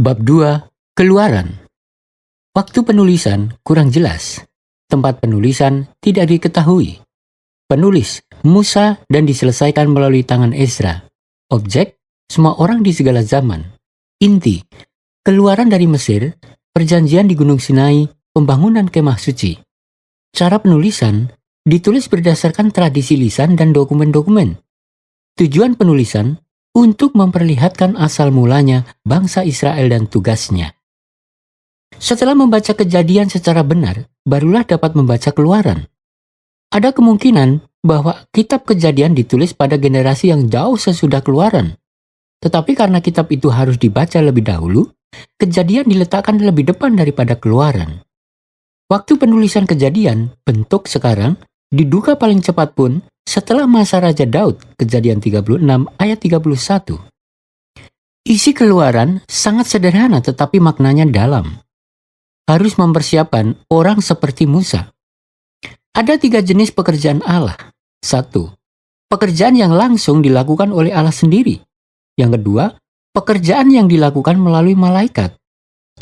Bab 2. Keluaran. Waktu penulisan kurang jelas. Tempat penulisan tidak diketahui. Penulis, Musa, dan diselesaikan melalui tangan Ezra. Objek, semua orang di segala zaman. Inti, keluaran dari Mesir, perjanjian di Gunung Sinai, pembangunan kemah suci. Cara penulisan, ditulis berdasarkan tradisi lisan dan dokumen-dokumen. Tujuan penulisan, untuk memperlihatkan asal mulanya bangsa Israel dan tugasnya. Setelah membaca Kejadian secara benar, barulah dapat membaca Keluaran. Ada kemungkinan bahwa kitab Kejadian ditulis pada generasi yang jauh sesudah Keluaran. Tetapi karena kitab itu harus dibaca lebih dahulu, Kejadian diletakkan lebih depan daripada Keluaran. Waktu penulisan Kejadian, bentuk sekarang, diduga paling cepat pun setelah masa Raja Daud, Kejadian 36 ayat 31. Isi Keluaran sangat sederhana tetapi maknanya dalam. Harus mempersiapkan orang seperti Musa. Ada 3 jenis pekerjaan Allah. 1. Pekerjaan yang langsung dilakukan oleh Allah sendiri. Yang kedua, pekerjaan yang dilakukan melalui malaikat.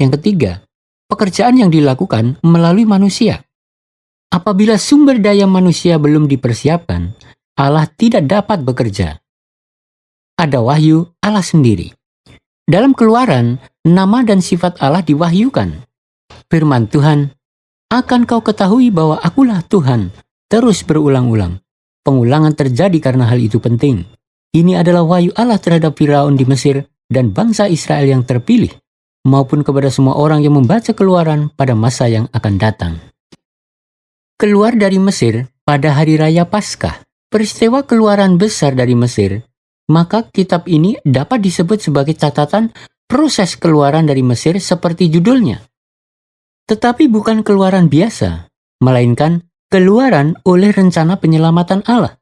Yang ketiga, pekerjaan yang dilakukan melalui manusia. Apabila sumber daya manusia belum dipersiapkan, Allah tidak dapat bekerja. Ada wahyu Allah sendiri. Dalam Keluaran, nama dan sifat Allah diwahyukan. Firman Tuhan, "Akan kau ketahui bahwa akulah Tuhan," terus berulang-ulang. Pengulangan terjadi karena hal itu penting. Ini adalah wahyu Allah terhadap Firaun di Mesir dan bangsa Israel yang terpilih, maupun kepada semua orang yang membaca Keluaran pada masa yang akan datang. Keluar dari Mesir pada hari raya Paskah, peristiwa keluaran besar dari Mesir, maka kitab ini dapat disebut sebagai catatan proses keluaran dari Mesir seperti judulnya. Tetapi bukan keluaran biasa, melainkan keluaran oleh rencana penyelamatan Allah.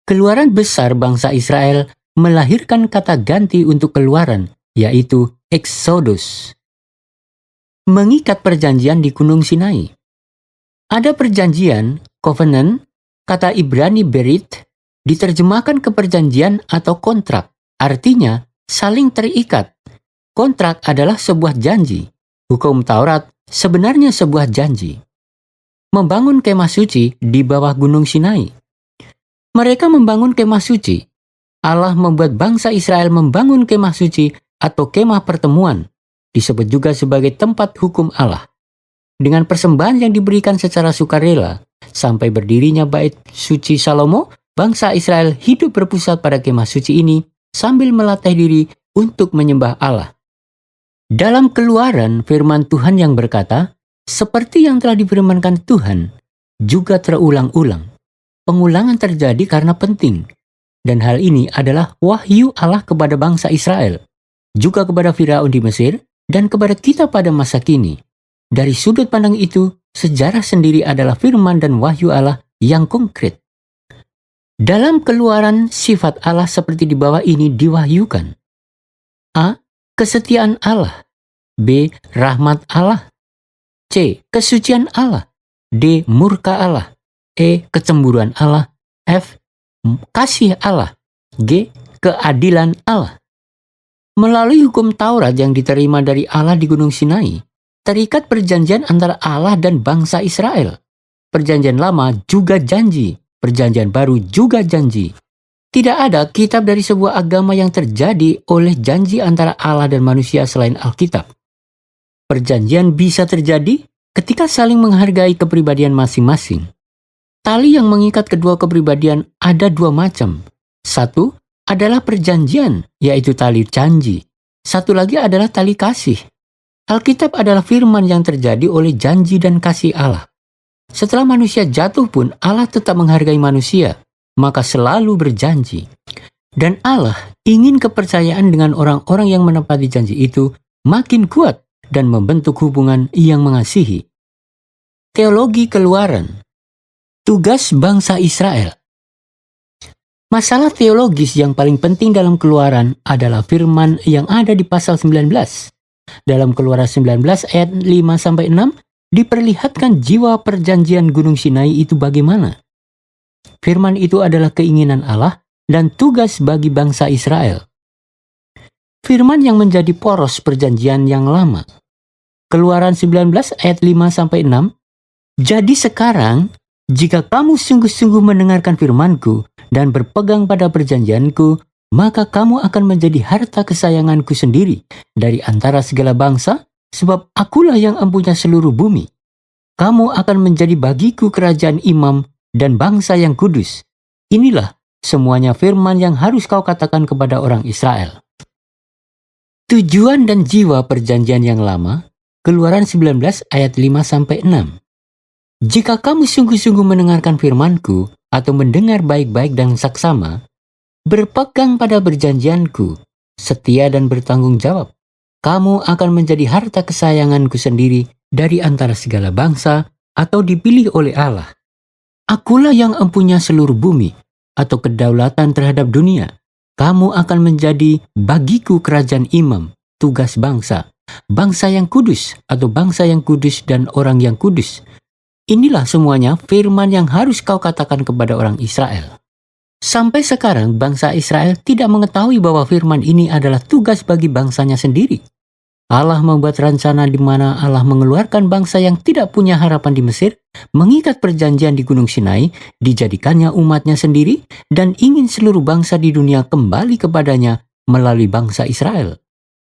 Keluaran besar bangsa Israel melahirkan kata ganti untuk keluaran, yaitu Exodus. Mengikat perjanjian di Gunung Sinai. Ada perjanjian, covenant, kata Ibrani berit, diterjemahkan ke perjanjian atau kontrak, artinya saling terikat. Kontrak adalah sebuah janji. Hukum Taurat sebenarnya sebuah janji. Membangun kemah suci di bawah Gunung Sinai. Mereka membangun kemah suci. Allah membuat bangsa Israel membangun kemah suci atau kemah pertemuan, disebut juga sebagai tempat hukum Allah. Dengan persembahan yang diberikan secara sukarela, sampai berdirinya bait suci Salomo, bangsa Israel hidup berpusat pada kemah suci ini sambil melatih diri untuk menyembah Allah. Dalam Keluaran, firman Tuhan yang berkata, seperti yang telah difirmankan Tuhan, juga terulang-ulang. Pengulangan terjadi karena penting, dan hal ini adalah wahyu Allah kepada bangsa Israel, juga kepada Firaun di Mesir, dan kepada kita pada masa kini. Dari sudut pandang itu, sejarah sendiri adalah firman dan wahyu Allah yang konkret. Dalam Keluaran, sifat Allah seperti di bawah ini diwahyukan. A. Kesetiaan Allah. B. Rahmat Allah. C. Kesucian Allah. D. Murka Allah. E. Kecemburuan Allah. F. Kasih Allah. G. Keadilan Allah. Melalui hukum Taurat yang diterima dari Allah di Gunung Sinai, terikat perjanjian antara Allah dan bangsa Israel. Perjanjian lama juga janji, perjanjian baru juga janji. Tidak ada kitab dari sebuah agama yang terjadi oleh janji antara Allah dan manusia selain Alkitab. Perjanjian bisa terjadi ketika saling menghargai kepribadian masing-masing. Tali yang mengikat kedua kepribadian ada 2 macam. Satu adalah perjanjian, yaitu tali janji. Satu lagi adalah tali kasih. Alkitab adalah firman yang terjadi oleh janji dan kasih Allah. Setelah manusia jatuh pun Allah tetap menghargai manusia, maka selalu berjanji. Dan Allah ingin kepercayaan dengan orang-orang yang menepati janji itu makin kuat dan membentuk hubungan yang mengasihi. Teologi Keluaran. Tugas bangsa Israel. Masalah teologis yang paling penting dalam Keluaran adalah firman yang ada di pasal 19. Dalam Keluaran 19 ayat 5-6 diperlihatkan jiwa perjanjian Gunung Sinai itu bagaimana. Firman itu adalah keinginan Allah dan tugas bagi bangsa Israel. firman yang menjadi poros perjanjian yang lama. Keluaran 19 ayat 5-6. Jadi sekarang, jika kamu sungguh-sungguh mendengarkan firman-Ku dan berpegang pada perjanjian-Ku, maka kamu akan menjadi harta kesayangan-Ku sendiri dari antara segala bangsa, sebab Akulah yang empunya seluruh bumi. Kamu akan menjadi bagiku kerajaan imam dan bangsa yang kudus. Inilah semuanya firman yang harus kau katakan kepada orang Israel. Tujuan dan jiwa perjanjian yang lama, Keluaran 19 ayat 5-6. Jika kamu sungguh-sungguh mendengarkan firman-Ku atau mendengar baik-baik dan saksama, berpegang pada perjanjian-Ku, setia dan bertanggung jawab, kamu akan menjadi harta kesayangan-Ku sendiri dari antara segala bangsa atau dipilih oleh Allah. Akulah yang empunya seluruh bumi atau kedaulatan terhadap dunia. Kamu akan menjadi bagiku kerajaan imam, tugas bangsa, bangsa yang kudus atau bangsa yang kudus dan orang yang kudus. Inilah semuanya firman yang harus kau katakan kepada orang Israel. Sampai sekarang bangsa Israel tidak mengetahui bahwa firman ini adalah tugas bagi bangsanya sendiri. Allah membuat rencana di mana Allah mengeluarkan bangsa yang tidak punya harapan di Mesir, mengikat perjanjian di Gunung Sinai, dijadikannya umatnya sendiri, dan ingin seluruh bangsa di dunia kembali kepadanya melalui bangsa Israel.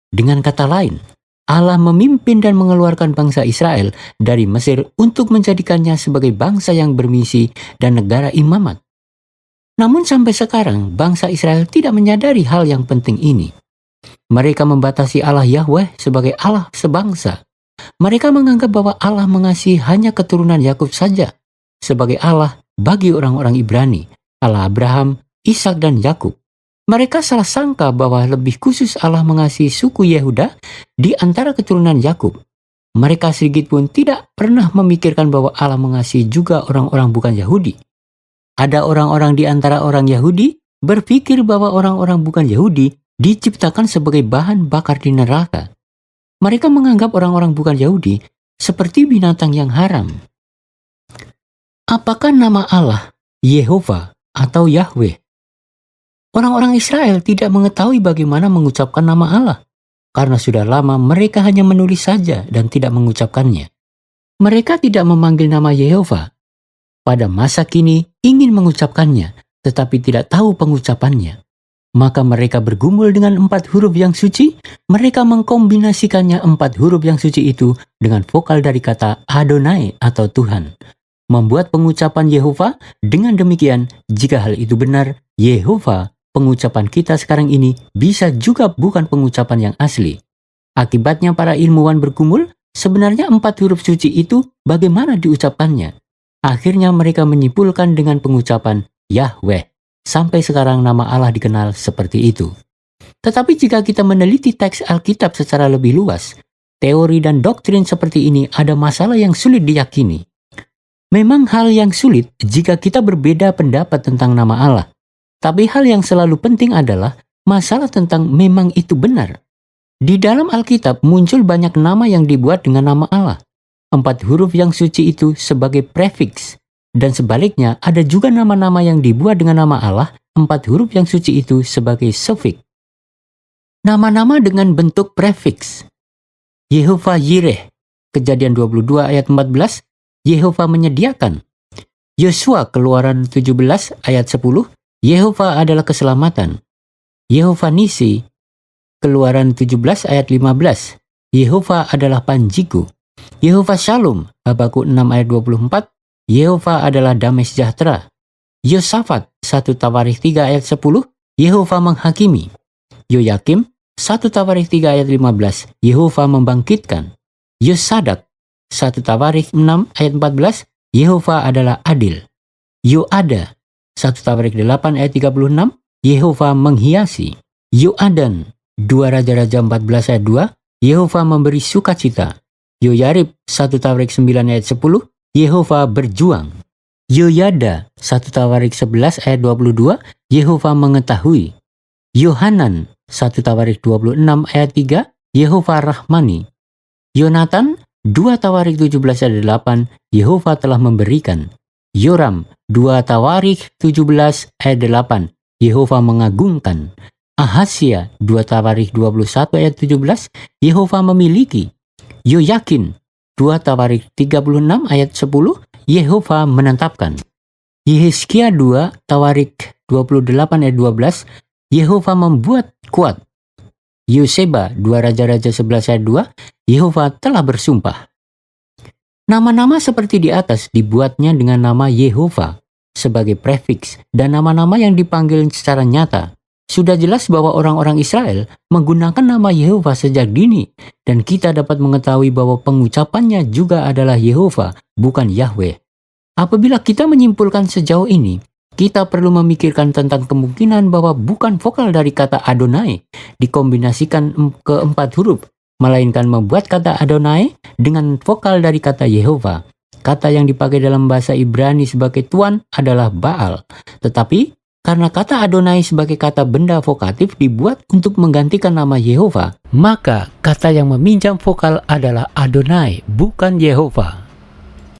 Dengan kata lain, Allah memimpin dan mengeluarkan bangsa Israel dari Mesir untuk menjadikannya sebagai bangsa yang bermisi dan negara imamat. Namun sampai sekarang, bangsa Israel tidak menyadari hal yang penting ini. Mereka membatasi Allah Yahweh sebagai Allah sebangsa. Mereka menganggap bahwa Allah mengasihi hanya keturunan Yakub saja sebagai Allah bagi orang-orang Ibrani, Allah Abraham, Ishak dan Yakub. Mereka salah sangka bahwa lebih khusus Allah mengasihi suku Yehuda di antara keturunan Yakub. Mereka sedikit pun tidak pernah memikirkan bahwa Allah mengasihi juga orang-orang bukan Yahudi. Ada orang-orang di antara orang Yahudi berpikir bahwa orang-orang bukan Yahudi diciptakan sebagai bahan bakar di neraka. Mereka menganggap orang-orang bukan Yahudi seperti binatang yang haram. Apakah nama Allah Yehova atau Yahweh? Orang-orang Israel tidak mengetahui bagaimana mengucapkan nama Allah, karena sudah lama mereka hanya menulis saja dan tidak mengucapkannya. Mereka tidak memanggil nama Yehova. Pada masa kini ingin mengucapkannya, tetapi tidak tahu pengucapannya. Maka mereka bergumul dengan 4 huruf yang suci, mereka mengkombinasikannya 4 huruf yang suci itu dengan vokal dari kata Adonai atau Tuhan. Membuat pengucapan Yehova, dengan demikian jika hal itu benar, Yehova, pengucapan kita sekarang ini bisa juga bukan pengucapan yang asli. Akibatnya para ilmuwan bergumul, sebenarnya 4 huruf suci itu bagaimana diucapkannya. Akhirnya mereka menyimpulkan dengan pengucapan Yahweh. Sampai sekarang nama Allah dikenal seperti itu. Tetapi jika kita meneliti teks Alkitab secara lebih luas, teori dan doktrin seperti ini ada masalah yang sulit diyakini. Memang hal yang sulit jika kita berbeda pendapat tentang nama Allah. Tapi hal yang selalu penting adalah masalah tentang memang itu benar. Di dalam Alkitab muncul banyak nama yang dibuat dengan nama Allah. 4 huruf yang suci itu sebagai prefiks. Dan sebaliknya, ada juga nama-nama yang dibuat dengan nama Allah, 4 huruf yang suci itu sebagai sufiks. Nama-nama dengan bentuk prefiks. Yehova Yireh, Kejadian 22 ayat 14, Yehova menyediakan. Yosua, Keluaran 17 ayat 10, Yehova adalah keselamatan. Yehova Nisi, Keluaran 17 ayat 15, Yehova adalah panjiku. Yehova Shalom, Habakuk 6 ayat 24, Yehova adalah damai sejahtera. Yosafat, 1 Tawarikh 3 ayat 10, Yehova menghakimi. Yoyakim, 1 Tawarikh 3 ayat 15, Yehova membangkitkan. Yosadak, 1 Tawarikh 6 ayat 14, Yehova adalah adil. Yoada, 1 Tawarikh 8 ayat 36, Yehova menghiasi. Yoadan, 2 Raja-Raja 14 ayat 2, Yehova memberi sukacita. Yoyarib, 1 Tawarikh 9 ayat 10, Yehova berjuang. Yoyada, 1 Tawarikh 11 ayat 22, Yehova mengetahui. Yohanan, 1 Tawarikh 26 ayat 3, Yehova rahmani. Yonatan, 2 Tawarikh 17 ayat 8, Yehova telah memberikan. Yoram, 2 Tawarikh 17 ayat 8, Yehova mengagungkan. Ahazia 2 Tawarikh 21 ayat 17, Yehova memiliki. Yoyakin 2 Tawarikh 36 ayat 10, Yehova menetapkan. Yehezkia 2 Tawarikh 28 ayat 12, Yehova membuat kuat. Yoseba 2 Raja-Raja 11 ayat 2, Yehova telah bersumpah. Nama-nama seperti di atas dibuatnya dengan nama Yehova sebagai prefiks dan nama-nama yang dipanggil secara nyata. Sudah jelas bahwa orang-orang Israel menggunakan nama Yehova sejak dini, dan kita dapat mengetahui bahwa pengucapannya juga adalah Yehova, bukan Yahweh. Apabila kita menyimpulkan sejauh ini, kita perlu memikirkan tentang kemungkinan bahwa bukan vokal dari kata Adonai dikombinasikan ke 4 huruf, melainkan membuat kata Adonai dengan vokal dari kata Yehova. Kata yang dipakai dalam bahasa Ibrani sebagai Tuhan adalah Baal, tetapi karena kata Adonai sebagai kata benda vokatif dibuat untuk menggantikan nama Yehova, maka kata yang meminjam vokal adalah Adonai, bukan Yehova.